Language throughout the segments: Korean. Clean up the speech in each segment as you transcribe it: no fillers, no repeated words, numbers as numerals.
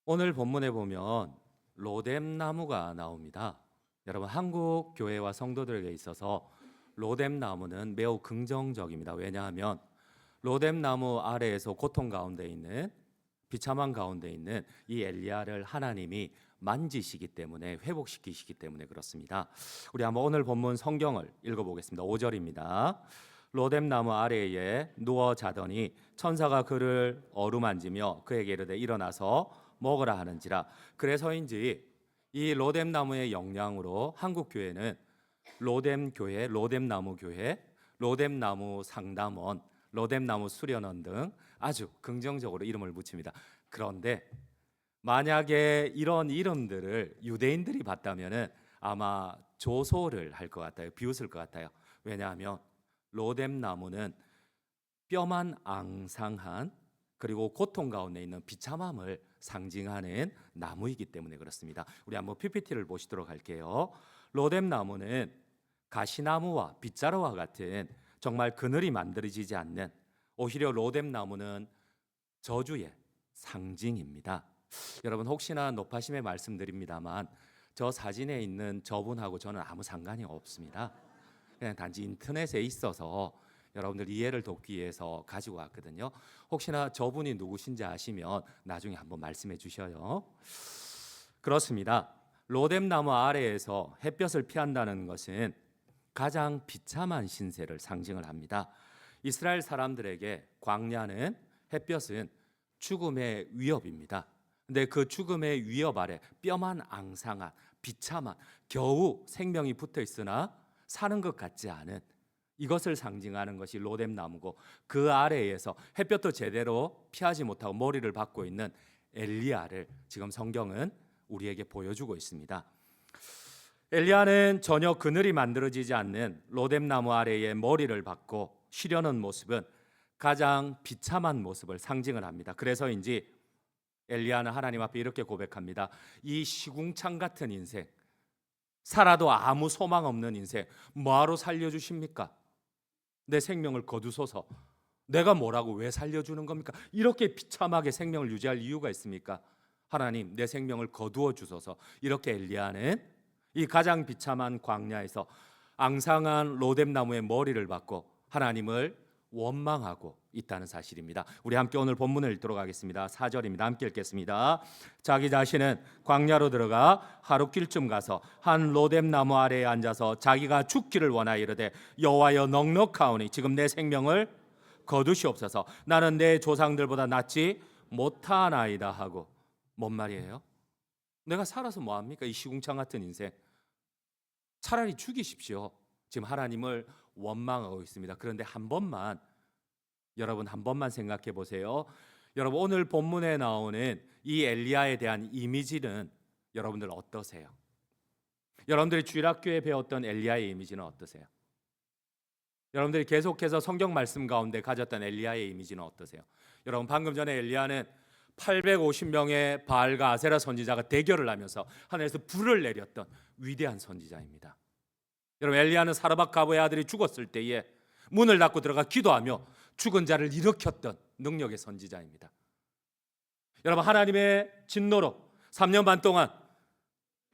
오늘 본문에 보면 로뎀 나무가 나옵니다. 여러분, 한국 교회와 성도들에게 있어서 로뎀 나무는 매우 긍정적입니다. 왜냐하면 로뎀 나무 아래에서 고통 가운데 있는, 비참한 가운데 있는 이 엘리야를 하나님이 만지시기 때문에, 회복시키시기 때문에 그렇습니다. 우리 한번 오늘 본문 성경을 읽어보겠습니다. 5절입니다. 로뎀 나무 아래에 누워 자더니 천사가 그를 어루만지며 그에게 이르되 일어나서 먹으라 하는지라. 그래서인지 이 로뎀 나무의 영향으로 한국 교회는 로뎀 교회, 로뎀 나무 교회, 로뎀 나무 상담원, 로뎀 나무 수련원 등 아주 긍정적으로 이름을 붙입니다. 그런데 만약에 이런 이름들을 유대인들이 봤다면은 아마 조소를 할 것 같아요. 비웃을 것 같아요. 왜냐하면 로뎀 나무는 뼈만 앙상한, 그리고 고통 가운데 있는 비참함을 상징하는 나무이기 때문에 그렇습니다. 우리 한번 PPT를 보시도록 할게요. 로뎀 나무는 가시나무와 빗자루와 같은 정말 그늘이 만들어지지 않는, 오히려 로뎀 나무는 저주의 상징입니다. 여러분, 혹시나 높아심에 말씀드립니다만 저 사진에 있는 저분하고 저는 아무 상관이 없습니다. 그냥 단지 인터넷에 있어서 여러분들 이해를 돕기 위해서 가지고 왔거든요. 혹시나 저분이 누구신지 아시면 나중에 한번 말씀해 주셔요. 그렇습니다. 로뎀 나무 아래에서 햇볕을 피한다는 것은 가장 비참한 신세를 상징을 합니다. 이스라엘 사람들에게 광야는, 햇볕은 죽음의 위협입니다. 근데 그 죽음의 위협 아래 뼈만 앙상한, 비참한, 겨우 생명이 붙어 있으나 사는 것 같지 않은, 이것을 상징하는 것이 로뎀 나무고, 그 아래에서 햇볕도 제대로 피하지 못하고 머리를 박고 있는 엘리야를 지금 성경은 우리에게 보여주고 있습니다. 엘리야는 전혀 그늘이 만들어지지 않는 로뎀 나무 아래에 머리를 박고 쉬려는 모습은 가장 비참한 모습을 상징을 합니다. 그래서인지 엘리야는 하나님 앞에 이렇게 고백합니다. 이 시궁창 같은 인생, 살아도 아무 소망 없는 인생 뭐하러 살려주십니까? 내 생명을 거두소서. 내가 뭐라고 왜 살려주는 겁니까? 이렇게 비참하게 생명을 유지할 이유가 있습니까? 하나님, 내 생명을 거두어 주소서. 이렇게 엘리야는 이 가장 비참한 광야에서 앙상한 로뎀 나무의 머리를 박고 하나님을 원망하고 있다는 사실입니다. 우리 함께 오늘 본문을 읽도록 하겠습니다. 4절입니다. 함께 읽겠습니다. 자기 자신은 광야로 들어가 하룻길쯤 가서 한 로뎀 나무 아래에 앉아서 자기가 죽기를 원하여 이르되 여호와여, 넉넉하오니 지금 내 생명을 거두시옵소서. 나는 내 조상들보다 낫지 못하나이다 하고. 뭔 말이에요? 내가 살아서 뭐합니까? 이 시궁창 같은 인생. 차라리 죽이십시오. 지금 하나님을 원망하고 있습니다. 그런데 여러분 한 번만 생각해 보세요. 여러분, 오늘 본문에 나오는 이 엘리야에 대한 이미지는 여러분들 어떠세요? 여러분들이 주일학교에 배웠던 엘리야의 이미지는 어떠세요? 여러분들이 계속해서 성경 말씀 가운데 가졌던 엘리야의 이미지는 어떠세요? 여러분, 방금 전에 엘리야는 850명의 바알과 아세라 선지자가 대결을 하면서 하늘에서 불을 내렸던 위대한 선지자입니다. 여러분, 엘리야는 사르밧 가부의 아들이 죽었을 때에 문을 닫고 들어가 기도하며 죽은 자를 일으켰던 능력의 선지자입니다. 여러분, 하나님의 진노로 3년 반 동안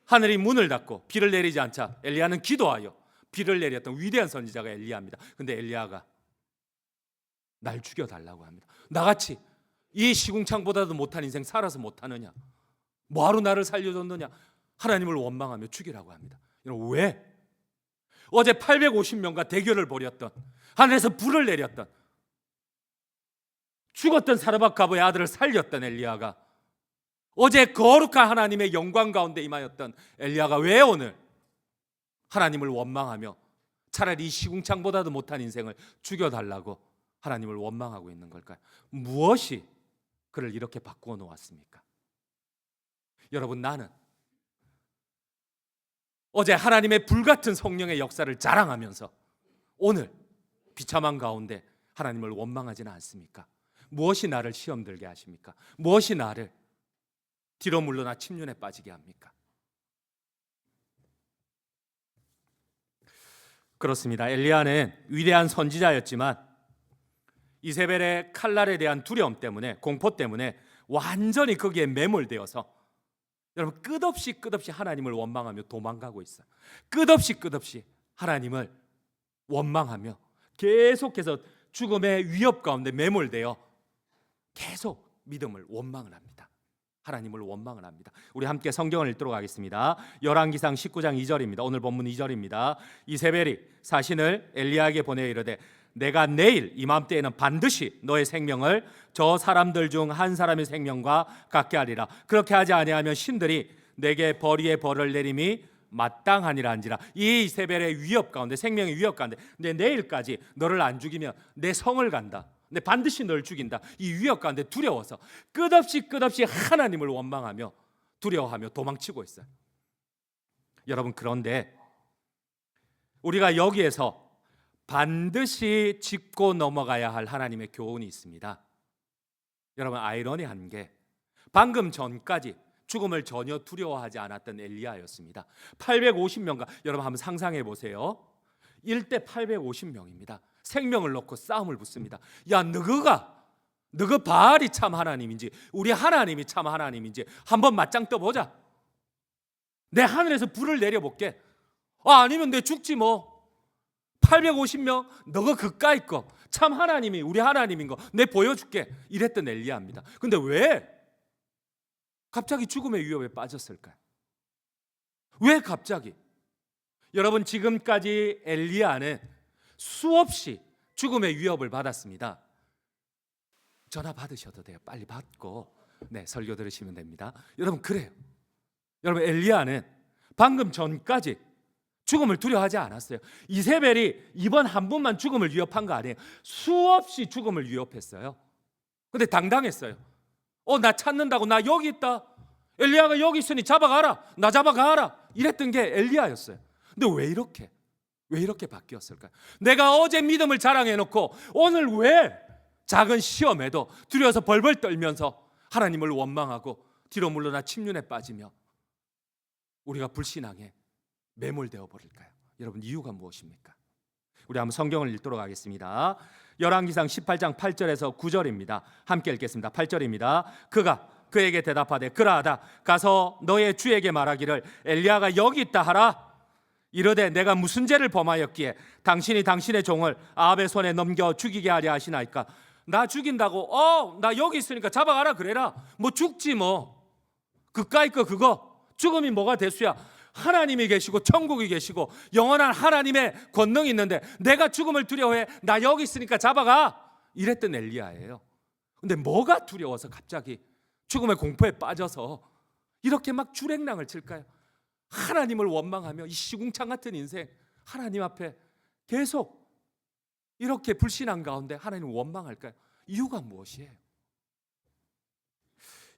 하늘이 문을 닫고 비를 내리지 않자 엘리야는 기도하여 비를 내렸던 위대한 선지자가 엘리야입니다. 근데 엘리야가 날 죽여달라고 합니다. 나같이 이 시궁창보다도 못한 인생 살아서 못하느냐, 뭐하러 나를 살려줬느냐, 하나님을 원망하며 죽이라고 합니다. 여러분, 왜? 어제 850명과 대결을 벌였던, 하늘에서 불을 내렸던, 죽었던 사르밧 가부의 아들을 살렸던 엘리야가, 어제 거룩한 하나님의 영광 가운데 임하였던 엘리야가 왜 오늘 하나님을 원망하며 차라리 이 시궁창보다도 못한 인생을 죽여달라고 하나님을 원망하고 있는 걸까요? 무엇이 그를 이렇게 바꾸어 놓았습니까? 여러분, 나는 어제 하나님의 불같은 성령의 역사를 자랑하면서 오늘 비참한 가운데 하나님을 원망하지는 않습니까? 무엇이 나를 시험 들게 하십니까? 무엇이 나를 뒤로 물러나 침륜에 빠지게 합니까? 그렇습니다. 엘리야는 위대한 선지자였지만 이세벨의 칼날에 대한 두려움 때문에, 공포 때문에 완전히 거기에 매몰되어서 여러분 끝없이 하나님을 원망하며 도망가고 있어요. 끝없이 하나님을 원망하며 계속해서 죽음의 위협 가운데 매몰되어 계속 믿음을 원망을 합니다. 하나님을 원망을 합니다. 우리 함께 성경을 읽도록 하겠습니다. 열왕기상 19장 2절입니다. 오늘 본문 2절입니다. 이세벨이 사신을 엘리야에게 보내 이르되 내가 내일 이맘때에는 반드시 너의 생명을 저 사람들 중 한 사람의 생명과 같게 하리라. 그렇게 하지 아니하면 신들이 내게 벌이의 벌을 내림이 마땅하니라 한지라. 이 이세벨의 위협 가운데, 생명의 위협 가운데, 내 내일까지 너를 안 죽이면 내 성을 간다, 내 반드시 너를 죽인다, 이 위협 가운데 두려워서 끝없이 하나님을 원망하며 두려워하며 도망치고 있어요. 여러분, 그런데 우리가 여기에서 반드시 짚고 넘어가야 할 하나님의 교훈이 있습니다. 여러분, 아이러니한 게 방금 전까지 죽음을 전혀 두려워하지 않았던 엘리야였습니다. 850명과 여러분 한번 상상해 보세요. 1대 850명입니다. 생명을 놓고 싸움을 붙습니다. 야, 너가 바알이 참 하나님인지 우리 하나님이 참 하나님인지 한번 맞짱 떠보자. 내 하늘에서 불을 내려볼게. 아니면 내 죽지 뭐. 850명 너가 그까이 거 참 하나님이 우리 하나님인 거 내 보여줄게. 이랬던 엘리야입니다. 근데 왜 갑자기 죽음의 위협에 빠졌을까요? 왜 갑자기? 여러분, 지금까지 엘리야는 수없이 죽음의 위협을 받았습니다. 전화 받으셔도 돼요. 빨리 받고 설교 들으시면 됩니다. 여러분, 그래요. 여러분, 엘리야는 방금 전까지 죽음을 두려워하지 않았어요. 이세벨이 이번 한 번만 죽음을 위협한 거 아니에요. 수없이 죽음을 위협했어요. 근데 당당했어요. 나 찾는다고, 나 여기 있다, 엘리야가 여기 있으니 잡아가라, 나 잡아가라, 이랬던 게 엘리야였어요. 근데 왜 이렇게 바뀌었을까요? 내가 어제 믿음을 자랑해놓고 오늘 왜 작은 시험에도 두려워서 벌벌 떨면서 하나님을 원망하고 뒤로 물러나 침륜에 빠지며 우리가 불신앙에 매몰되어 버릴까요? 여러분, 이유가 무엇입니까? 우리 한번 성경을 읽도록 하겠습니다. 열왕기상 18장 8절에서 9절입니다. 함께 읽겠습니다. 8절입니다. 그가 그에게 대답하되 그러하다. 가서 너의 주에게 말하기를 엘리야가 여기 있다 하라. 이르되 내가 무슨 죄를 범하였기에 당신이 당신의 종을 아합의 손에 넘겨 죽이게 하려 하시나이까. 나 죽인다고 나 여기 있으니까 잡아가라 그래라. 뭐 죽지 뭐. 그까이 거 그거 죽음이 뭐가 대수야. 하나님이 계시고 천국이 계시고 영원한 하나님의 권능이 있는데 내가 죽음을 두려워해? 나 여기 있으니까 잡아가. 이랬던 엘리야예요. 근데 뭐가 두려워서 갑자기 죽음의 공포에 빠져서 이렇게 막 주랭랑을 칠까요? 하나님을 원망하며 이 시궁창 같은 인생 하나님 앞에 계속 이렇게 불신앙 가운데 하나님을 원망할까요? 이유가 무엇이에요?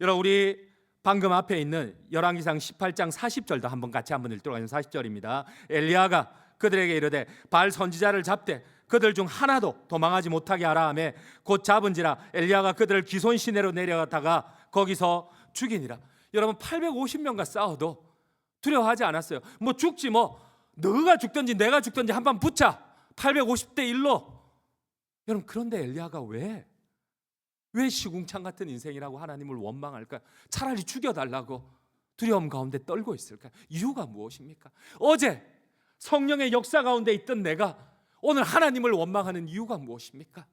여러분, 우리 방금 앞에 있는 열왕기상 18장 40절도 같이 한번 읽도록 하겠습니다. 40절입니다. 엘리야가 그들에게 이르되 바알 선지자를 잡되 그들 중 하나도 도망하지 못하게 하라 하매 곧 잡은지라. 엘리야가 그들을 기손 시내로 내려갔다가 거기서 죽이니라. 여러분, 850명과 싸워도 두려워하지 않았어요. 뭐 죽지 뭐. 너가 죽든지 내가 죽든지 한번 붙자. 850대 1로. 여러분, 그런데 엘리야가 왜 시궁창 같은 인생이라고 하나님을 원망할까요? 차라리 죽여달라고 두려움 가운데 떨고 있을까요? 이유가 무엇입니까? 어제 성령의 역사 가운데 있던 내가 오늘 하나님을 원망하는 이유가 무엇입니까?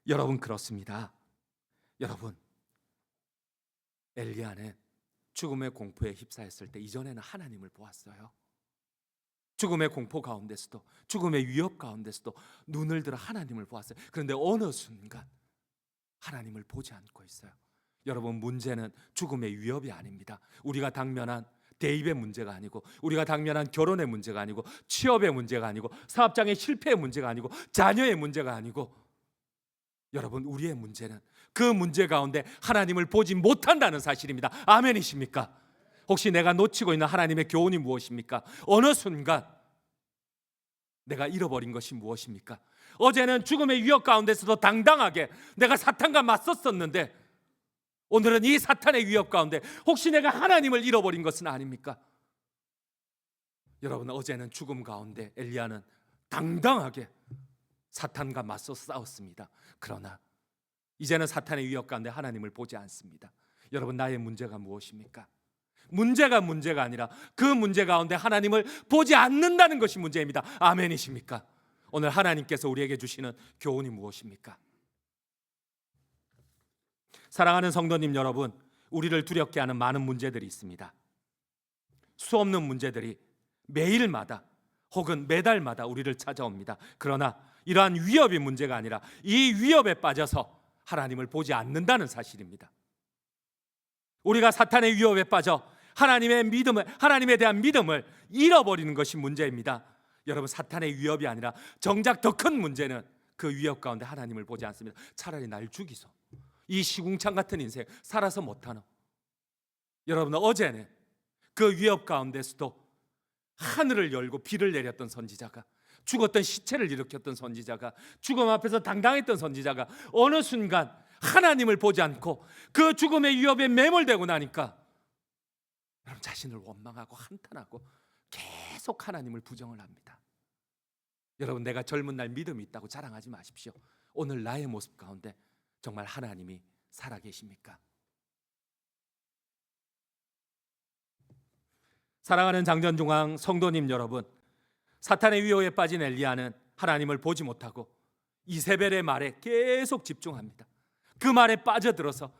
여러분, 그렇습니다. 여러분, 엘리야는 죽음의 공포에 휩싸였을 때 이전에는 하나님을 보았어요. 죽음의 공포 가운데서도 죽음의 위협 가운데서도 눈을 들어 하나님을 보았어요. 그런데 어느 순간 하나님을 보지 않고 있어요. 여러분, 문제는 죽음의 위협이 아닙니다. 우리가 당면한 대입의 문제가 아니고, 우리가 당면한 결혼의 문제가 아니고, 취업의 문제가 아니고, 사업장의 실패의 문제가 아니고, 자녀의 문제가 아니고, 여러분, 우리의 문제는 그 문제 가운데 하나님을 보지 못한다는 사실입니다. 아멘이십니까? 혹시 내가 놓치고 있는 하나님의 교훈이 무엇입니까? 어느 순간 내가 잃어버린 것이 무엇입니까? 어제는 죽음의 위협 가운데서도 당당하게 내가 사탄과 맞섰었는데 오늘은 이 사탄의 위협 가운데 혹시 내가 하나님을 잃어버린 것은 아닙니까? 여러분, 어제는 죽음 가운데 엘리야는 당당하게 사탄과 맞서 싸웠습니다. 그러나 이제는 사탄의 위협 가운데 하나님을 보지 않습니다. 여러분, 나의 문제가 무엇입니까? 문제가 아니라 그 문제 가운데 하나님을 보지 않는다는 것이 문제입니다. 아멘이십니까? 오늘 하나님께서 우리에게 주시는 교훈이 무엇입니까? 사랑하는 성도님 여러분, 우리를 두렵게 하는 많은 문제들이 있습니다. 수없는 문제들이 매일마다 혹은 매달마다 우리를 찾아옵니다. 그러나 이러한 위협이 문제가 아니라 이 위협에 빠져서 하나님을 보지 않는다는 사실입니다. 우리가 사탄의 위협에 빠져 하나님에 대한 믿음을 잃어버리는 것이 문제입니다. 여러분, 사탄의 위협이 아니라 정작 더 큰 문제는 그 위협 가운데 하나님을 보지 않습니다. 차라리 날 죽이소. 이 시궁창 같은 인생 살아서 못하노. 여러분, 어제는 그 위협 가운데서도 하늘을 열고 비를 내렸던 선지자가, 죽었던 시체를 일으켰던 선지자가, 죽음 앞에서 당당했던 선지자가 어느 순간 하나님을 보지 않고 그 죽음의 위협에 매몰되고 나니까 여러분, 자신을 원망하고 한탄하고 계속 하나님을 부정을 합니다. 여러분, 내가 젊은 날 믿음이 있다고 자랑하지 마십시오. 오늘 나의 모습 가운데 정말 하나님이 살아계십니까? 사랑하는 장전중앙 성도님 여러분, 사탄의 위협에 빠진 엘리야는 하나님을 보지 못하고 이세벨의 말에 계속 집중합니다. 그 말에 빠져들어서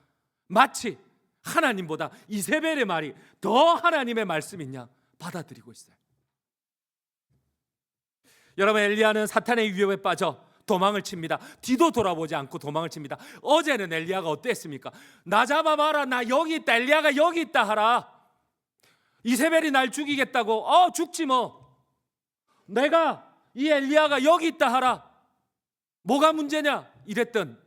마치 하나님보다 이세벨의 말이 더 하나님의 말씀인 양 받아들이고 있어요. 여러분, 엘리야는 사탄의 위협에 빠져 도망을 칩니다. 뒤도 돌아보지 않고 도망을 칩니다. 어제는 엘리야가 어땠습니까? 나 잡아봐라, 나 여기 있다, 엘리야가 여기 있다 하라. 이세벨이 날 죽이겠다고, 죽지 뭐. 내가 이 엘리야가 여기 있다 하라. 뭐가 문제냐? 이랬던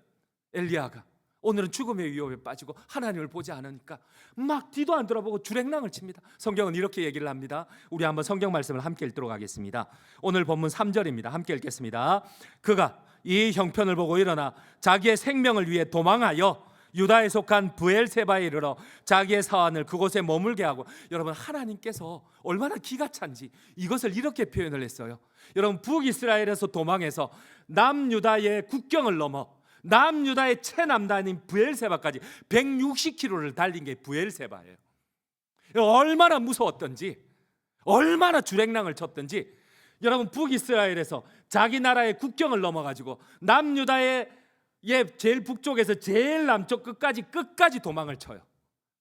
엘리야가 오늘은 죽음의 위협에 빠지고 하나님을 보지 않으니까 막 뒤도 안 돌아보고 주랭랑을 칩니다. 성경은 이렇게 얘기를 합니다. 우리 한번 성경 말씀을 함께 읽도록 하겠습니다. 오늘 본문 3절입니다. 함께 읽겠습니다. 그가 이 형편을 보고 일어나 자기의 생명을 위해 도망하여 유다에 속한 브엘세바에 이르러 자기의 사환을 그곳에 머물게 하고, 여러분, 하나님께서 얼마나 기가 찬지 이것을 이렇게 표현을 했어요. 여러분, 북이스라엘에서 도망해서 남유다의 국경을 넘어 남유다의 최남단인 브엘세바까지 160km를 달린 게 브엘세바예요. 얼마나 무서웠던지, 얼마나 주랭랑을 쳤던지. 여러분, 북이스라엘에서 자기 나라의 국경을 넘어가지고 남유다의 제일 북쪽에서 제일 남쪽 끝까지 도망을 쳐요.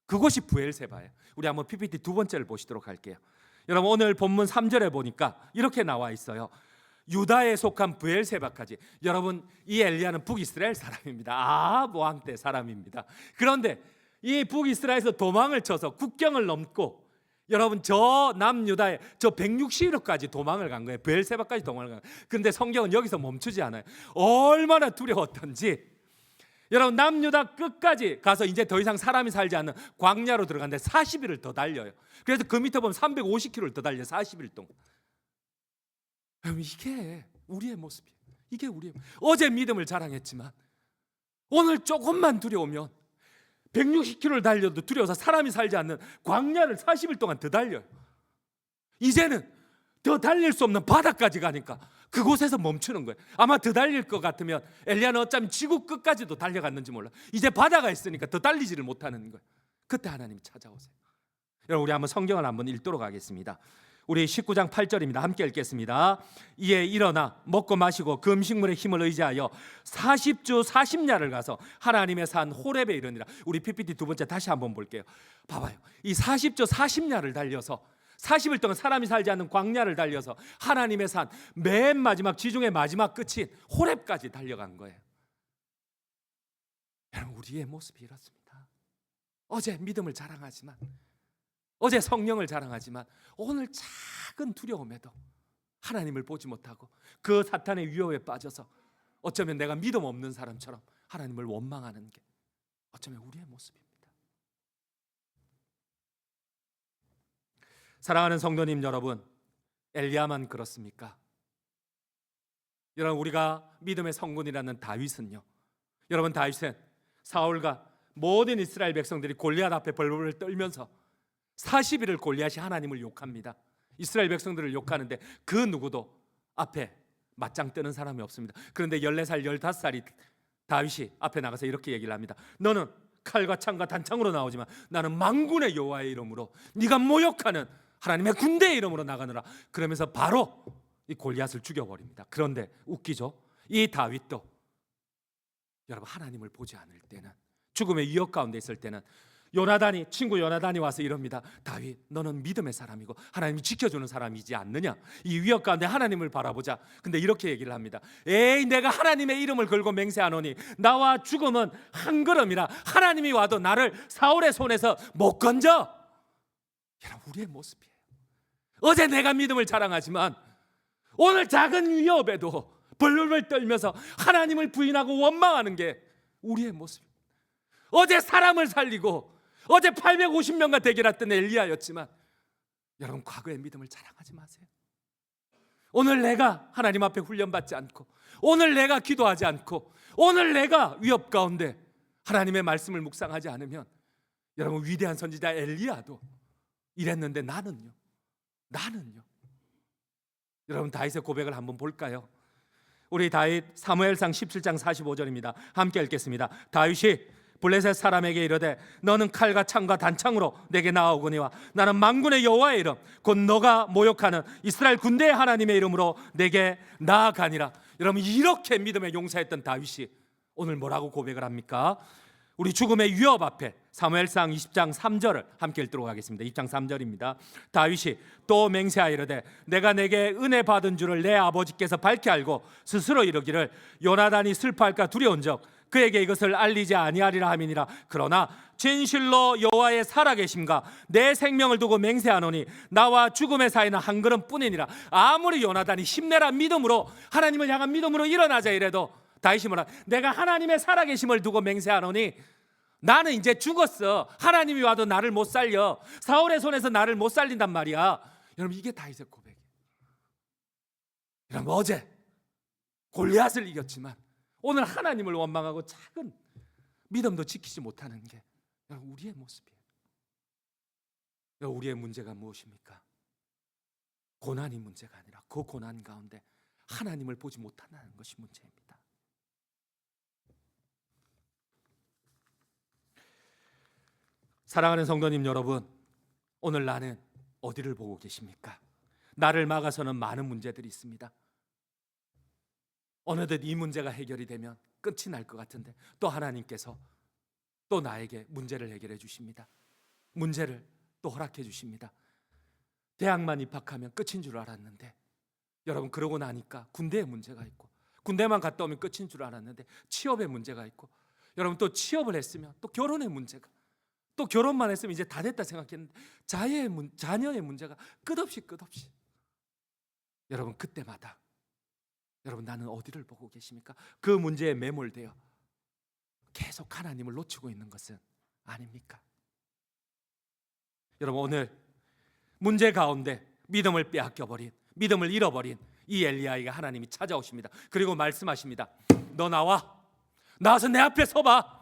그것이 브엘세바예요. 우리 한번 PPT 두 번째를 보시도록 할게요. 여러분, 오늘 본문 3절에 보니까 이렇게 나와 있어요. 유다에 속한 브엘세바까지. 여러분, 이 엘리야는 북이스라엘 사람입니다. 왕 때 사람입니다. 그런데 이 북이스라엘에서 도망을 쳐서 국경을 넘고 여러분, 저 남유다에 저 160km까지 도망을 간 거예요. 브엘세바까지 도망을 간 거예요. 근데 성경은 여기서 멈추지 않아요. 얼마나 두려웠던지. 여러분, 남유다 끝까지 가서 이제 더 이상 사람이 살지 않는 광야로 들어갔는데 40일을 더 달려요. 그래서 그 밑에 보면 350km를 더 달려요. 40일 동안. 이게 우리의 모습이에요. 이게 우리의 모습. 어제 믿음을 자랑했지만 오늘 조금만 두려우면 160km를 달려도 두려워서 사람이 살지 않는 광야를 40일 동안 더 달려요. 이제는 더 달릴 수 없는 바다까지 가니까 그곳에서 멈추는 거예요. 아마 더 달릴 것 같으면 엘리야는 어쩌면 지구 끝까지도 달려갔는지 몰라. 이제 바다가 있으니까 더 달리지를 못하는 거예요. 그때 하나님이 찾아오세요. 여러분, 우리 한번 성경을 한번 읽도록 하겠습니다. 우리 19장 8절입니다. 함께 읽겠습니다. 이에 일어나 먹고 마시고 그 음식물의 힘을 의지하여 40주 40야를 가서 하나님의 산 호렙에 이르니라. 우리 PPT 두 번째 다시 한번 볼게요. 봐봐요. 이 40주 40야를 달려서 40일 동안 사람이 살지 않는 광야를 달려서 하나님의 산 맨 마지막 지중해 마지막 끝인 호렙까지 달려간 거예요. 여러분, 우리의 모습이 이렇습니다. 어제 믿음을 자랑하지만, 어제 성령을 자랑하지만 오늘 작은 두려움에도 하나님을 보지 못하고 그 사탄의 위협에 빠져서 어쩌면 내가 믿음 없는 사람처럼 하나님을 원망하는 게 어쩌면 우리의 모습입니다. 사랑하는 성도님 여러분, 엘리야만 그렇습니까? 여러분, 우리가 믿음의 성군이라는 다윗은요, 여러분, 다윗은 사울과 모든 이스라엘 백성들이 골리앗 앞에 벌벌 떨면서 40일을 골리앗이 하나님을 욕합니다. 이스라엘 백성들을 욕하는데 그 누구도 앞에 맞짱 뜨는 사람이 없습니다. 그런데 14살, 15살이 다윗이 앞에 나가서 이렇게 얘기를 합니다. 너는 칼과 창과 단창으로 나오지만 나는 만군의 여호와의 이름으로, 네가 모욕하는 하나님의 군대의 이름으로 나가느라. 그러면서 바로 이 골리앗을 죽여버립니다. 그런데 웃기죠? 이 다윗도 여러분, 하나님을 보지 않을 때는, 죽음의 위협 가운데 있을 때는 친구 요나단이 와서 이럽니다. 다윗, 너는 믿음의 사람이고 하나님이 지켜주는 사람이지 않느냐? 이 위협 가운데 하나님을 바라보자. 근데 이렇게 얘기를 합니다. 에이, 내가 하나님의 이름을 걸고 맹세하노니 나와 죽음은 한 걸음이라. 하나님이 와도 나를 사울의 손에서 못 건져. 여러분, 우리의 모습이에요. 어제 내가 믿음을 자랑하지만 오늘 작은 위협에도 벌벌 떨면서 하나님을 부인하고 원망하는 게 우리의 모습입니다. 어제 사람을 살리고 어제 850명과 대결했던 엘리야였지만 여러분, 과거의 믿음을 자랑하지 마세요. 오늘 내가 하나님 앞에 훈련받지 않고, 오늘 내가 기도하지 않고, 오늘 내가 위협 가운데 하나님의 말씀을 묵상하지 않으면, 여러분, 위대한 선지자 엘리야도 이랬는데 나는요. 여러분, 다윗의 고백을 한번 볼까요? 우리 다윗 사무엘상 17장 45절입니다. 함께 읽겠습니다. 다윗이 블레셋 사람에게 이르되 너는 칼과 창과 단창으로 내게 나아오거니와 나는 만군의 여호와의 이름 곧 너가 모욕하는 이스라엘 군대의 하나님의 이름으로 내게 나아가니라. 여러분, 이렇게 믿음의 용사였던 다윗이 오늘 뭐라고 고백을 합니까? 우리 죽음의 위협 앞에 사무엘상 20장 3절을 함께 읽도록 하겠습니다. 20장 3절입니다. 다윗이 또 맹세하이르되 내가 내게 은혜 받은 줄을 내 아버지께서 밝히 알고 스스로 이르기를 요나단이 슬퍼할까 두려운적 그에게 이것을 알리지 아니하리라 함이니라. 그러나 진실로 여호와의 살아계심과 내 생명을 두고 맹세하노니 나와 죽음의 사이는 한 걸음뿐이니라. 아무리 요나단이 힘내라 믿음으로, 하나님을 향한 믿음으로 일어나자 이래도 다윗이 뭐라? 내가 하나님의 살아계심을 두고 맹세하노니 나는 이제 죽었어. 하나님이 와도 나를 못 살려. 사울의 손에서 나를 못 살린단 말이야. 여러분, 이게 다윗의 고백이에요. 여러분, 어제 골리앗을 이겼지만 오늘 하나님을 원망하고 작은 믿음도 지키지 못하는 게 여러분, 우리의 모습이에요. 여러분, 우리의 문제가 무엇입니까? 고난이 문제가 아니라 그 고난 가운데 하나님을 보지 못한다는 것이 문제입니다. 사랑하는 성도님 여러분, 오늘 나는 어디를 보고 계십니까? 나를 막아서는 많은 문제들이 있습니다. 어느덧 이 문제가 해결이 되면 끝이 날 것 같은데 또 하나님께서 또 나에게 문제를 해결해 주십니다. 문제를 또 허락해 주십니다. 대학만 입학하면 끝인 줄 알았는데 여러분, 그러고 나니까 군대에 문제가 있고, 군대만 갔다 오면 끝인 줄 알았는데 취업에 문제가 있고, 여러분, 또 취업을 했으면 또 결혼의 문제가, 또 결혼만 했으면 이제 다 됐다 생각했는데 자녀의 문제가 끝없이 여러분, 그때마다 여러분, 나는 어디를 보고 계십니까? 그 문제에 매몰되어 계속 하나님을 놓치고 있는 것은 아닙니까? 여러분, 오늘 문제 가운데 믿음을 빼앗겨버린, 믿음을 잃어버린 이 엘리야에게 하나님이 찾아오십니다. 그리고 말씀하십니다. 너 나와서 내 앞에 서봐.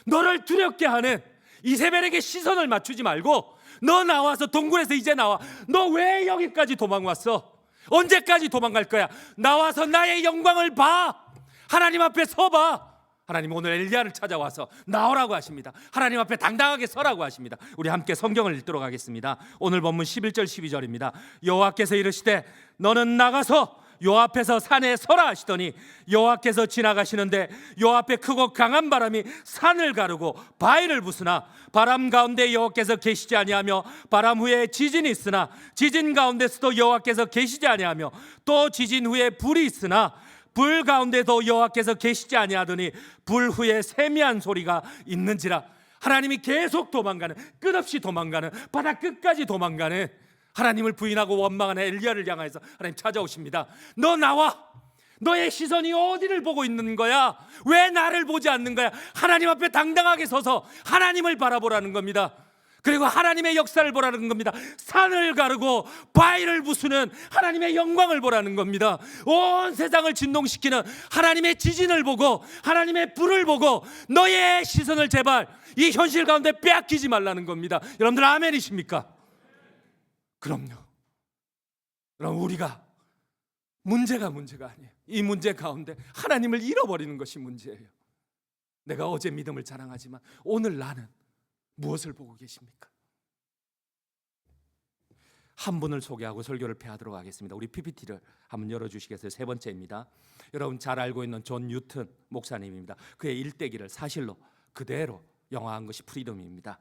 너를 두렵게 하는 이세벨에게 시선을 맞추지 말고 너 나와서 동굴에서 이제 나와. 너 왜 여기까지 도망왔어? 언제까지 도망갈 거야? 나와서 나의 영광을 봐. 하나님 앞에 서봐. 하나님 오늘 엘리야를 찾아와서 나오라고 하십니다. 하나님 앞에 당당하게 서라고 하십니다. 우리 함께 성경을 읽도록 하겠습니다. 오늘 본문 11절 12절입니다. 여호와께서 이르시되 너는 나가서 요 앞에서 산에 서라 하시더니 요 앞에서 지나가시는데 요 앞에 크고 강한 바람이 산을 가르고 바위를 부수나 바람 가운데 여호와께서 계시지 아니하며 바람 후에 지진이 있으나 지진 가운데서도 여호와께서 계시지 아니하며 또 지진 후에 불이 있으나 불 가운데도 여호와께서 계시지 아니하더니 불 후에 세미한 소리가 있는지라. 하나님이 계속 도망가는, 끝없이 도망가는, 바다 끝까지 도망가는 하나님을 부인하고 원망하는 엘리야를 향해서 하나님 찾아오십니다. 너 나와. 너의 시선이 어디를 보고 있는 거야? 왜 나를 보지 않는 거야? 하나님 앞에 당당하게 서서 하나님을 바라보라는 겁니다. 그리고 하나님의 역사를 보라는 겁니다. 산을 가르고 바위를 부수는 하나님의 영광을 보라는 겁니다. 온 세상을 진동시키는 하나님의 지진을 보고 하나님의 불을 보고 너의 시선을 제발 이 현실 가운데 빼앗기지 말라는 겁니다. 여러분들 아멘이십니까? 그럼요. 그럼 우리가 문제가 아니에요. 이 문제 가운데 하나님을 잃어버리는 것이 문제예요. 내가 어제 믿음을 자랑하지만 오늘 나는 무엇을 보고 계십니까? 한 분을 소개하고 설교를 폐하도록 하겠습니다. 우리 PPT를 한번 열어주시겠어요? 세 번째입니다. 여러분 잘 알고 있는 존 뉴턴 목사님입니다. 그의 일대기를 사실로 그대로 영화한 것이 프리덤입니다.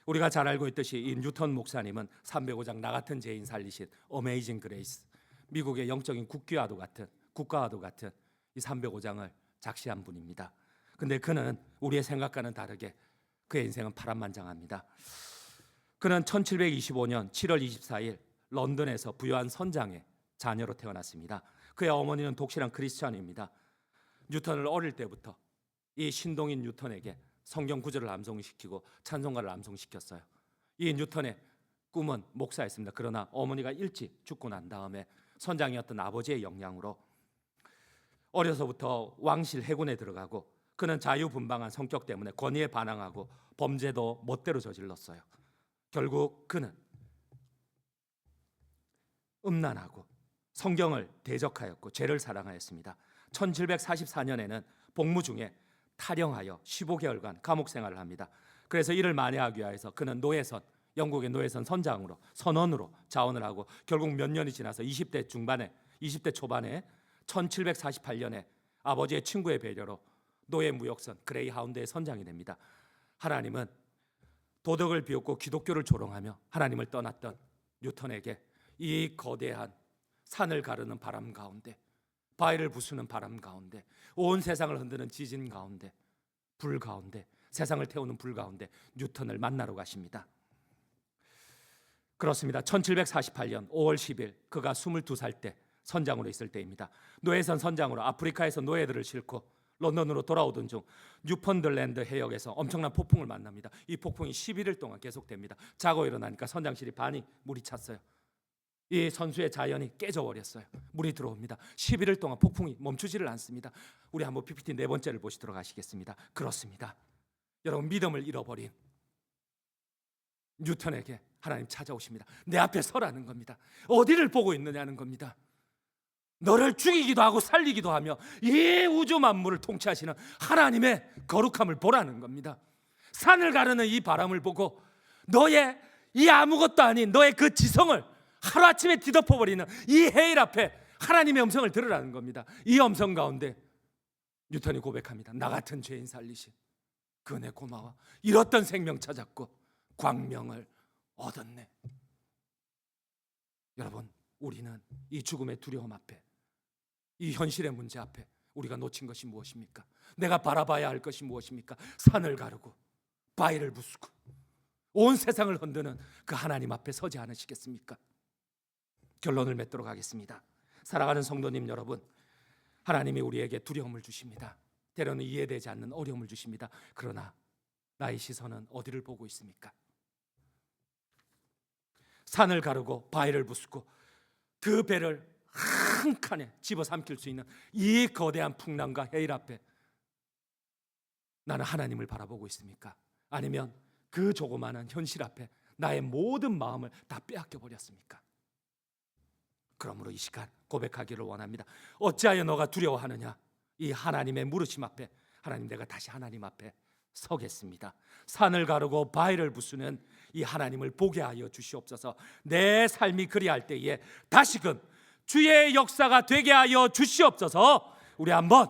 우리가 잘 알고 있듯이 이 뉴턴 목사님은 305장 나 같은 죄인 살리신 어메이징 그레이스, 미국의 영적인 국가와도 같은 이 305장을 작시한 분입니다. 근데 그는 우리의 생각과는 다르게 그의 인생은 파란만장합니다. 그는 1725년 7월 24일 런던에서 부유한 선장의 자녀로 태어났습니다. 그의 어머니는 독실한 크리스찬입니다. 뉴턴을 어릴 때부터 이 신동인 뉴턴에게 성경 구절을 암송시키고 찬송가를 암송시켰어요. 이 뉴턴의 꿈은 목사였습니다. 그러나 어머니가 일찍 죽고 난 다음에 선장이었던 아버지의 영향으로 어려서부터 왕실 해군에 들어가고, 그는 자유분방한 성격 때문에 권위에 반항하고 범죄도 멋대로 저질렀어요. 결국 그는 음란하고 성경을 대적하였고 죄를 사랑하였습니다. 1744년에는 복무 중에 탈영하여 15개월간 감옥 생활을 합니다. 그래서 이를 만회하기 위해서 그는 영국의 노예선 선원으로 자원을 하고 결국 몇 년이 지나서 20대 초반에 1748년에 아버지의 친구의 배려로 노예 무역선 그레이하운드의 선장이 됩니다. 하나님은 도덕을 비웃고 기독교를 조롱하며 하나님을 떠났던 뉴턴에게 이 거대한 산을 가르는 바람 가운데, 바위를 부수는 바람 가운데, 온 세상을 흔드는 지진 가운데, 불 가운데, 세상을 태우는 불 가운데 뉴턴을 만나러 가십니다. 그렇습니다. 1748년 5월 10일 그가 22살 때 선장으로 있을 때입니다. 노예선 선장으로 아프리카에서 노예들을 싣고 런던으로 돌아오던 중 뉴펀들랜드 해역에서 엄청난 폭풍을 만납니다. 이 폭풍이 11일 동안 계속됩니다. 자고 일어나니까 선장실이 반이 물이 찼어요. 이 선수의 자연이 깨져버렸어요. 물이 들어옵니다. 11일 동안 폭풍이 멈추지를 않습니다. 우리 한번 PPT 네 번째를 보시도록 하시겠습니다. 그렇습니다. 여러분, 믿음을 잃어버린 뉴턴에게 하나님 찾아오십니다. 내 앞에 서라는 겁니다. 어디를 보고 있느냐는 겁니다. 너를 죽이기도 하고 살리기도 하며 이 우주 만물을 통치하시는 하나님의 거룩함을 보라는 겁니다. 산을 가르는 이 바람을 보고 너의 이 아무것도 아닌 너의 그 지성을 하루아침에 뒤덮어버리는 이 해일 앞에 하나님의 음성을 들으라는 겁니다. 이 음성 가운데 뉴턴이 고백합니다. 나 같은 죄인 살리신 그 은혜 고마워. 잃었던 생명 찾았고 광명을 얻었네. 여러분, 우리는 이 죽음의 두려움 앞에, 이 현실의 문제 앞에 우리가 놓친 것이 무엇입니까? 내가 바라봐야 할 것이 무엇입니까? 산을 가르고 바위를 부수고 온 세상을 흔드는 그 하나님 앞에 서지 않으시겠습니까? 결론을 맺도록 하겠습니다. 사랑하는 성도님 여러분, 하나님이 우리에게 두려움을 주십니다. 때로는 이해되지 않는 어려움을 주십니다. 그러나 나의 시선은 어디를 보고 있습니까? 산을 가르고 바위를 부수고 그 배를 한 칸에 집어삼킬 수 있는 이 거대한 풍랑과 해일 앞에 나는 하나님을 바라보고 있습니까? 아니면 그 조그마한 현실 앞에 나의 모든 마음을 다 빼앗겨 버렸습니까? 그러므로 이 시간 고백하기를 원합니다. 어찌하여 너가 두려워하느냐? 이 하나님의 물으심 앞에, 하나님, 내가 다시 하나님 앞에 서겠습니다. 산을 가르고 바위를 부수는 이 하나님을 보게 하여 주시옵소서. 내 삶이 그리할 때에 다시금 주의 역사가 되게 하여 주시옵소서. 우리 한번